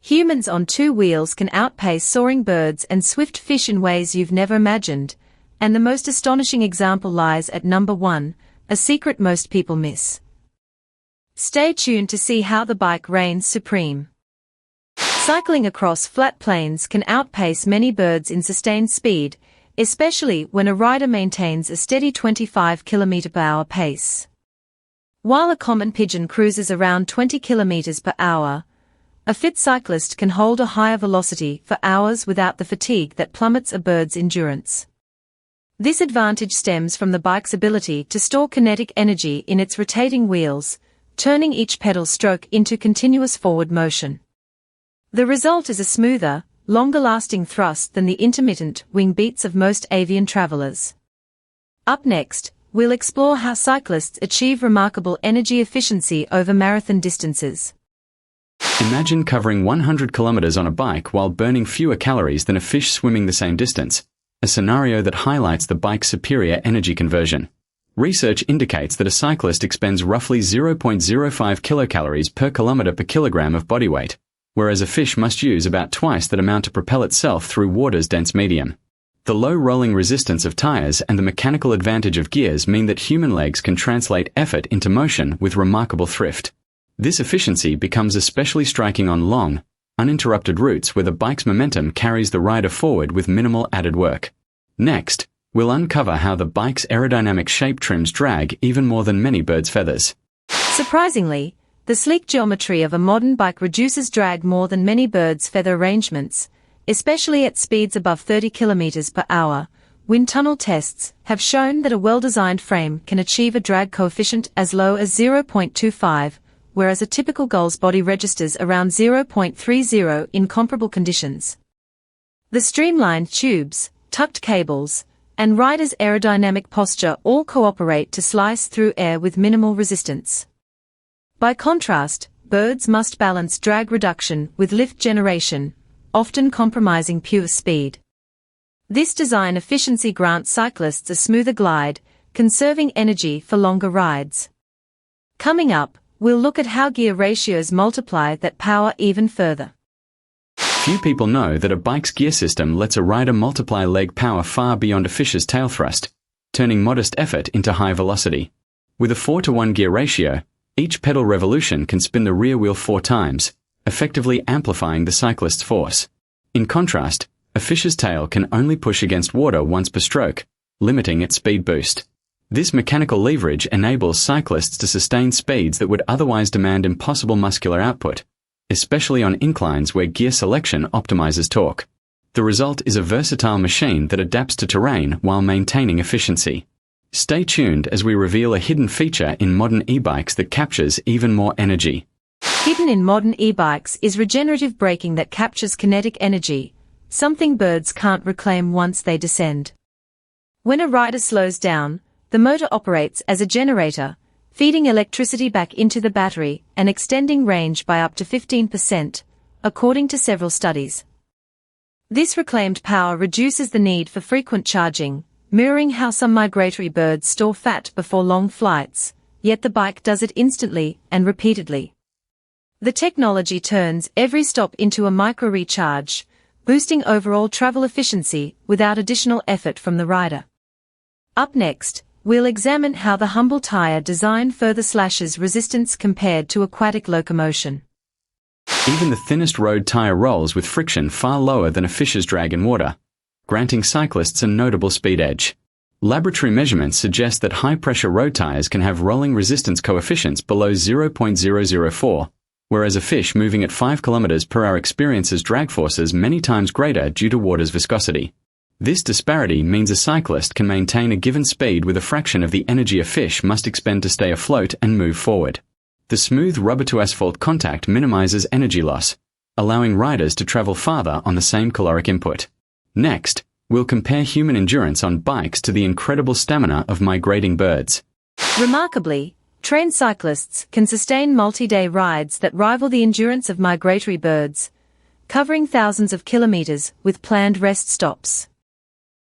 Humans on two wheels can outpace soaring birds and swift fish in ways you've never imagined, and the most astonishing example lies at number 1, a secret most people miss. Stay tuned to see how the bike reigns supreme. Cycling across flat plains can outpace many birds in sustained speed, especially when a rider maintains a steady 25 km/h pace. While a common pigeon cruises around 20 km/h, a fit cyclist can hold a higher velocity for hours without the fatigue that plummets a bird's endurance. This advantage stems from the bike's ability to store kinetic energy in its rotating wheels, turning each pedal stroke into continuous forward motion. The result is a smoother, longer-lasting thrust than the intermittent wing beats of most avian travelers. Up next, we'll explore how cyclists achieve remarkable energy efficiency over marathon distances. Imagine covering 100 kilometers on a bike while burning fewer calories than a fish swimming the same distance, a scenario that highlights the bike's superior energy conversion. Research indicates that a cyclist expends roughly 0.05 kilocalories per kilometer per kilogram of body weight, whereas a fish must use about twice that amount to propel itself through water's dense medium. The low rolling resistance of tires and the mechanical advantage of gears mean that human legs can translate effort into motion with remarkable thrift. This efficiency becomes especially striking on long, uninterrupted routes where the bike's momentum carries the rider forward with minimal added work. Next, we'll uncover how the bike's aerodynamic shape trims drag even more than many birds' feathers. Surprisingly, the sleek geometry of a modern bike reduces drag more than many birds' feather arrangements, especially at speeds above 30 km/h. Wind tunnel tests have shown that a well-designed frame can achieve a drag coefficient as low as 0.25, whereas a typical gull's body registers around 0.30 in comparable conditions. The streamlined tubes, tucked cables, and rider's aerodynamic posture all cooperate to slice through air with minimal resistance. By contrast, birds must balance drag reduction with lift generation, often compromising pure speed. This design efficiency grants cyclists a smoother glide, conserving energy for longer rides. Coming up, we'll look at how gear ratios multiply that power even further. Few people know that a bike's gear system lets a rider multiply leg power far beyond a fish's tail thrust, turning modest effort into high velocity. With a 4-to-1 gear ratio, each pedal revolution can spin the rear wheel 4 times, effectively amplifying the cyclist's force. In contrast, a fish's tail can only push against water once per stroke, limiting its speed boost. This mechanical leverage enables cyclists to sustain speeds that would otherwise demand impossible muscular output, especially on inclines where gear selection optimizes torque. The result is a versatile machine that adapts to terrain while maintaining efficiency. Stay tuned as we reveal a hidden feature in modern e-bikes that captures even more energy. Hidden in modern e-bikes is regenerative braking that captures kinetic energy, something birds can't reclaim once they descend. When a rider slows down, the motor operates as a generator, feeding electricity back into the battery and extending range by up to 15%, according to several studies. This reclaimed power reduces the need for frequent charging, mirroring how some migratory birds store fat before long flights, yet the bike does it instantly and repeatedly. The technology turns every stop into a micro-recharge, boosting overall travel efficiency without additional effort from the rider. Up next, we'll examine how the humble tire design further slashes resistance compared to aquatic locomotion. Even the thinnest road tire rolls with friction far lower than a fish's drag in water, granting cyclists a notable speed edge. Laboratory measurements suggest that high-pressure road tires can have rolling resistance coefficients below 0.004, whereas a fish moving at 5 km/h experiences drag forces many times greater due to water's viscosity. This disparity means a cyclist can maintain a given speed with a fraction of the energy a fish must expend to stay afloat and move forward. The smooth rubber-to-asphalt contact minimizes energy loss, allowing riders to travel farther on the same caloric input. Next, we'll compare human endurance on bikes to the incredible stamina of migrating birds. Remarkably, trained cyclists can sustain multi-day rides that rival the endurance of migratory birds, covering thousands of kilometers with planned rest stops.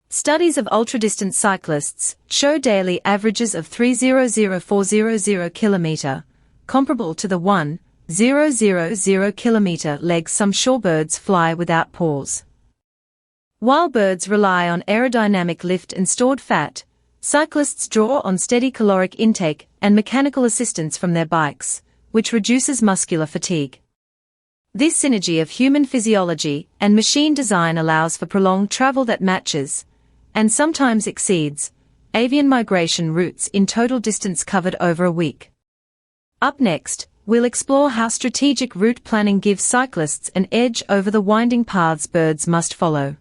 Studies of ultra-distance cyclists show daily averages of 300,400 km, comparable to the 1,000 0.000 kilometer legs. Some shorebirds fly without pause. While birds rely on aerodynamic lift and stored fat, cyclists draw on steady caloric intake and mechanical assistance from their bikes, which reduces muscular fatigue. This synergy of human physiology and machine design allows for prolonged travel that matches, and sometimes exceeds, avian migration routes in total distance covered over a week. Up next, we'll explore how strategic route planning gives cyclists an edge over the winding paths birds must follow.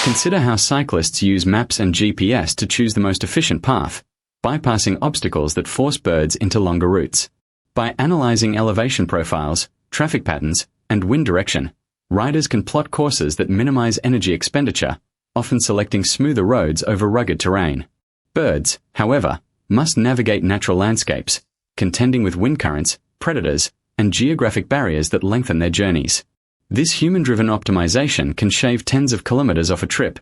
Consider how cyclists use maps and GPS to choose the most efficient path, bypassing obstacles that force birds into longer routes. By analyzing elevation profiles, traffic patterns, and wind direction, riders can plot courses that minimize energy expenditure, often selecting smoother roads over rugged terrain. Birds, however, must navigate natural landscapes, contending with wind currents, predators, and geographic barriers that lengthen their journeys. This human-driven optimization can shave tens of kilometers off a trip,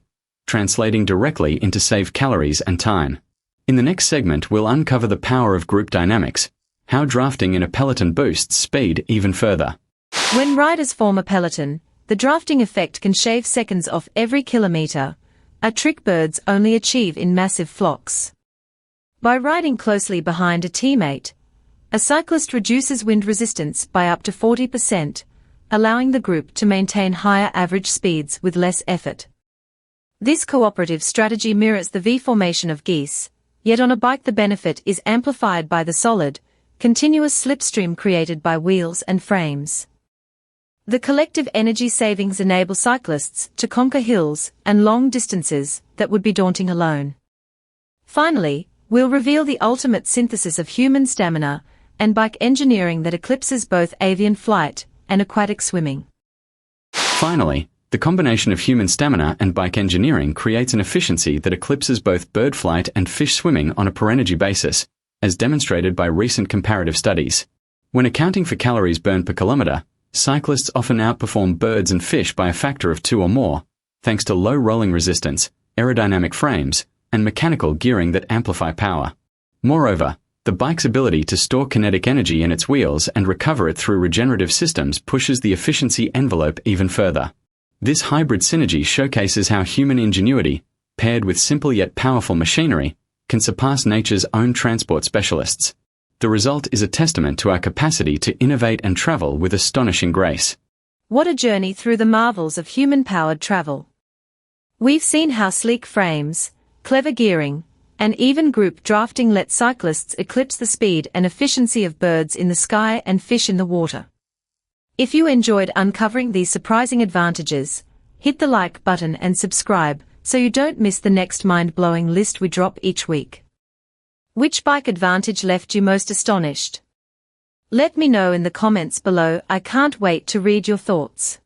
translating directly into saved calories and time. In the next segment, we'll uncover the power of group dynamics, how drafting in a peloton boosts speed even further. When riders form a peloton, the drafting effect can shave seconds off every kilometer, a trick birds only achieve in massive flocks. By riding closely behind a teammate, a cyclist reduces wind resistance by up to 40%, allowing the group to maintain higher average speeds with less effort. This cooperative strategy mirrors the V-formation of geese, yet on a bike the benefit is amplified by the solid, continuous slipstream created by wheels and frames. The collective energy savings enable cyclists to conquer hills and long distances that would be daunting alone. Finally, we'll reveal the ultimate synthesis of human stamina and bike engineering that eclipses both avian flight and aquatic swimming. Finally, the combination of human stamina and bike engineering creates an efficiency that eclipses both bird flight and fish swimming on a per-energy basis, as demonstrated by recent comparative studies. When accounting for calories burned per kilometer, cyclists often outperform birds and fish by a factor of 2 or more, thanks to low rolling resistance, aerodynamic frames, and mechanical gearing that amplify power. Moreover, the bike's ability to store kinetic energy in its wheels and recover it through regenerative systems pushes the efficiency envelope even further. This hybrid synergy showcases how human ingenuity, paired with simple yet powerful machinery, can surpass nature's own transport specialists. The result is a testament to our capacity to innovate and travel with astonishing grace. What a journey through the marvels of human-powered travel. We've seen how sleek frames, clever gearing, and even group drafting let cyclists eclipse the speed and efficiency of birds in the sky and fish in the water. If you enjoyed uncovering these surprising advantages, hit the like button and subscribe so you don't miss the next mind-blowing list we drop each week. Which bike advantage left you most astonished? Let me know in the comments below. I can't wait to read your thoughts.